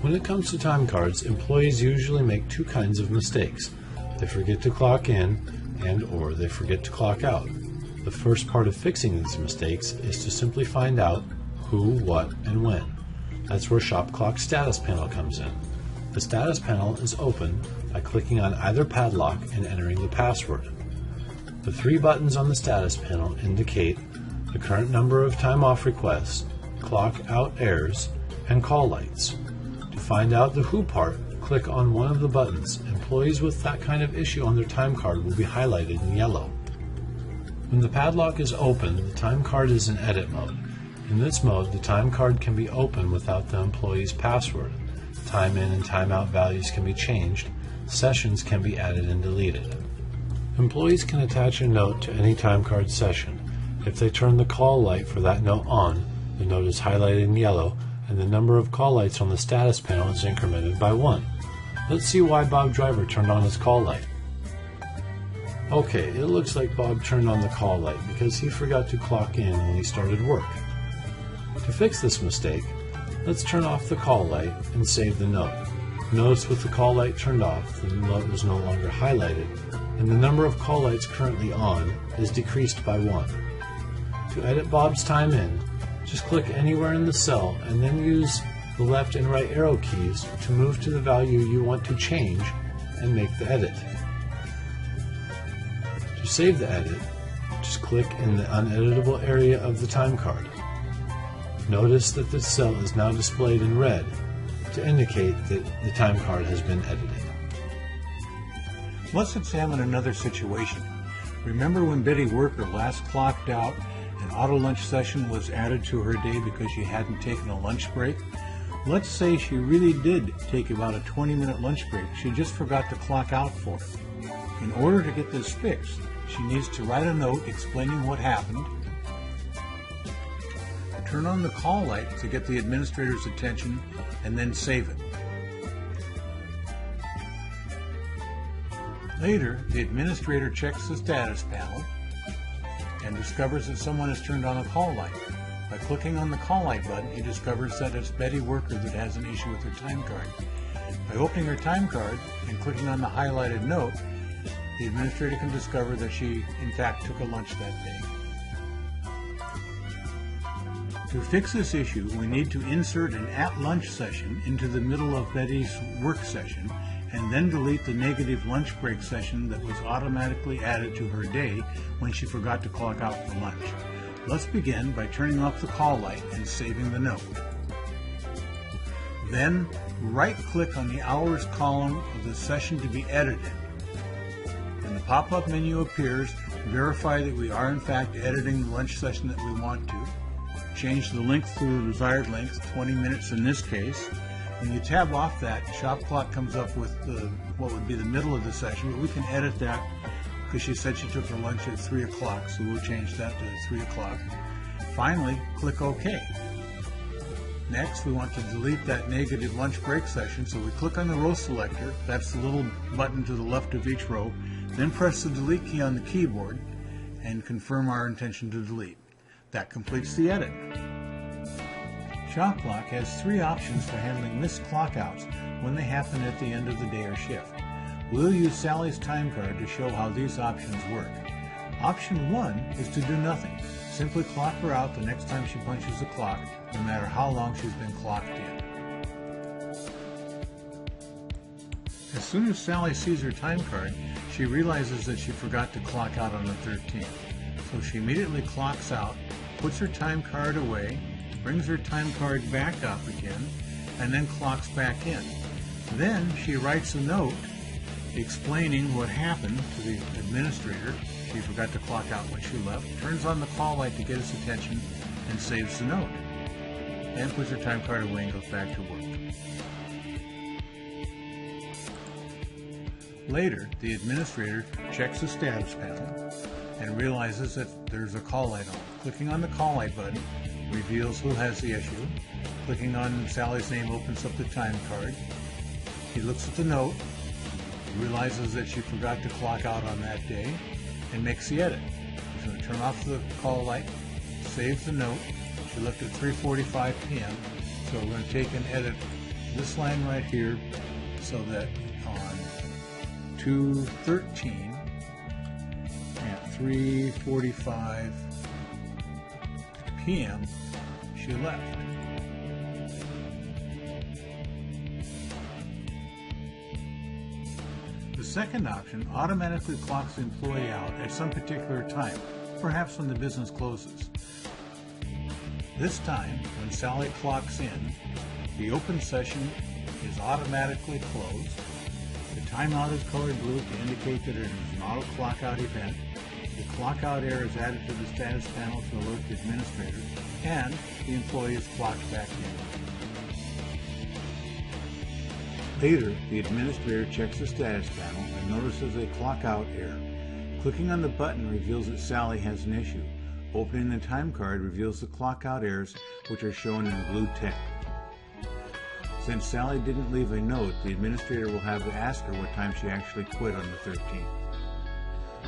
When it comes to time cards, employees usually make two kinds of mistakes. They forget to clock in and/or they forget to clock out. The first part of fixing these mistakes is to simply find out who, what, and when. That's where ShopClock Status Panel comes in. The Status Panel is open by clicking on either padlock and entering the password. The three buttons on the Status Panel indicate the current number of time off requests, clock out errors, and call lights. To find out the who part, click on one of the buttons. Employees with that kind of issue on their time card will be highlighted in yellow. When the padlock is open, the time card is in edit mode. In this mode, the time card can be opened without the employee's password. Time in and time out values can be changed. Sessions can be added and deleted. Employees can attach a note to any time card session. If they turn the call light for that note on, the note is highlighted in yellow and the number of call lights on the status panel is incremented by 1. Let's see why Bob Driver turned on his call light. Okay, it looks like Bob turned on the call light because he forgot to clock in when he started work. To fix this mistake, let's turn off the call light and save the note. Notice with the call light turned off, the note is no longer highlighted, and the number of call lights currently on is decreased by 1. To edit Bob's time in, just click anywhere in the cell and then use the left and right arrow keys to move to the value you want to change and make the edit. To save the edit, just click in the uneditable area of the time card. Notice that the cell is now displayed in red to indicate that the time card has been edited. Let's examine another situation. Remember when Betty Worker last clocked out, an auto lunch session was added to her day because she hadn't taken a lunch break? Let's say she really did take about a 20-minute lunch break. She just forgot to clock out for it. In order to get this fixed, she needs to write a note explaining what happened, turn on the call light to get the administrator's attention, and then save it. Later, the administrator checks the status panel and discovers that someone has turned on a call light. By clicking on the call light button, he discovers that it's Betty Worker that has an issue with her time card. By opening her time card and clicking on the highlighted note, the administrator can discover that she, in fact, took a lunch that day. To fix this issue, we need to insert an at-lunch session into the middle of Betty's work session and then delete the negative lunch break session that was automatically added to her day when she forgot to clock out for lunch. Let's begin by turning off the call light and saving the note. Then, right-click on the hours column of the session to be edited. When the pop-up menu appears, verify that we are in fact editing the lunch session that we want to. Change the length to the desired length, 20 minutes in this case. When you tab off that, ShopClock comes up with what would be the middle of the session, but we can edit that because she said she took her lunch at 3 o'clock, so we'll change that to 3 o'clock. Finally, click OK. Next, we want to delete that negative lunch break session, so we click on the row selector, that's the little button to the left of each row, then press the delete key on the keyboard and confirm our intention to delete. That completes the edit. ShopClock has 3 options for handling missed clockouts when they happen at the end of the day or shift. We'll use Sally's time card to show how these options work. Option 1 is to do nothing. Simply clock her out the next time she punches the clock, no matter how long she's been clocked in. As soon as Sally sees her time card, she realizes that she forgot to clock out on the 13th. So she immediately clocks out, puts her time card away, brings her time card back up again, and then clocks back in. Then she writes a note explaining what happened to the administrator. She forgot to clock out when she left, turns on the call light to get his attention, and saves the note. Then puts her time card away and goes back to work. Later, the administrator checks the status panel and realizes that there's a call light on. Clicking on the call light button reveals who has the issue. Clicking on Sally's name opens up the time card. He looks at the note, realizes that she forgot to clock out on that day, and makes the edit. He's going to turn off the call light, saves the note. She left at 3:45 p.m., so we're going to take and edit this line right here so that on 2/13 at 3:45 p.m. she left. The second option automatically clocks the employee out at some particular time, perhaps when the business closes. This time, when Sally clocks in, the open session is automatically closed. The timeout is colored blue to indicate that it is an auto clockout event. The clockout error is added to the status panel to alert the administrator, and the employee is clocked back in. Later, the administrator checks the status panel and notices a clockout error. Clicking on the button reveals that Sally has an issue. Opening the time card reveals the clockout errors, which are shown in blue text. Since Sally didn't leave a note, the administrator will have to ask her what time she actually quit on the 13th.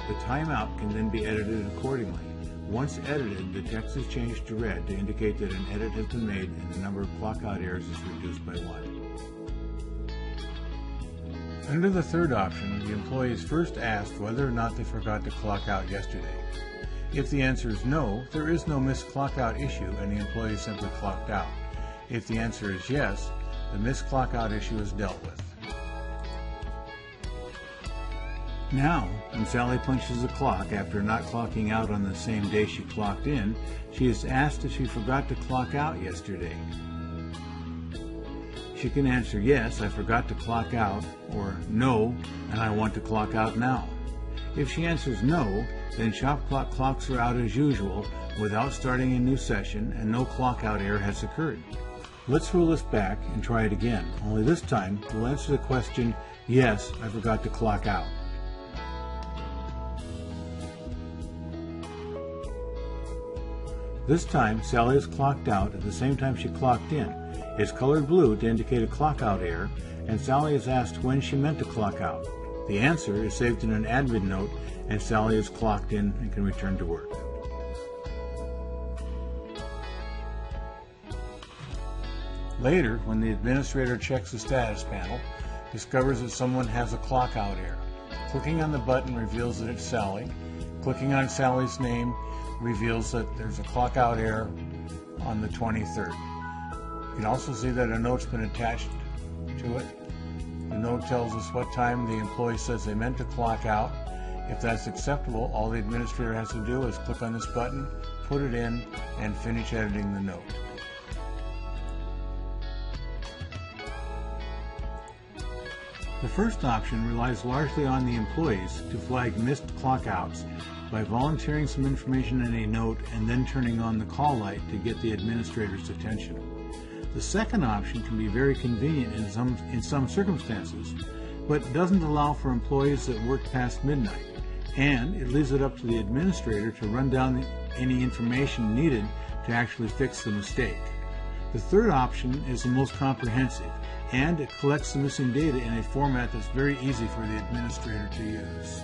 The timeout can then be edited accordingly. Once edited, the text is changed to red to indicate that an edit has been made and the number of clockout errors is reduced by 1. Under the third option, the employee is first asked whether or not they forgot to clock out yesterday. If the answer is no, there is no missed clockout issue and the employee is simply clocked out. If the answer is yes, the missed clockout issue is dealt with. Now, when Sally punches the clock after not clocking out on the same day she clocked in, she is asked if she forgot to clock out yesterday. She can answer yes, I forgot to clock out, or no, and I want to clock out now. If she answers no, then ShopClock clocks her out as usual without starting a new session and no clockout error has occurred. Let's roll this back and try it again, only this time we'll answer the question, yes, I forgot to clock out. This time, Sally is clocked out at the same time she clocked in. It's colored blue to indicate a clockout error, and Sally is asked when she meant to clock out. The answer is saved in an admin note, and Sally is clocked in and can return to work. Later, when the administrator checks the status panel, discovers that someone has a clockout error. Clicking on the button reveals that it's Sally. Clicking on Sally's name reveals that there's a clockout error on the 23rd. You can also see that a note's been attached to it. The note tells us what time the employee says they meant to clock out. If that's acceptable, all the administrator has to do is click on this button, put it in, and finish editing the note. The first option relies largely on the employees to flag missed clockouts by volunteering some information in a note and then turning on the call light to get the administrator's attention. The second option can be very convenient in some circumstances, but doesn't allow for employees that work past midnight, and it leaves it up to the administrator to run down any information needed to actually fix the mistake. The third option is the most comprehensive, and it collects the missing data in a format that's very easy for the administrator to use.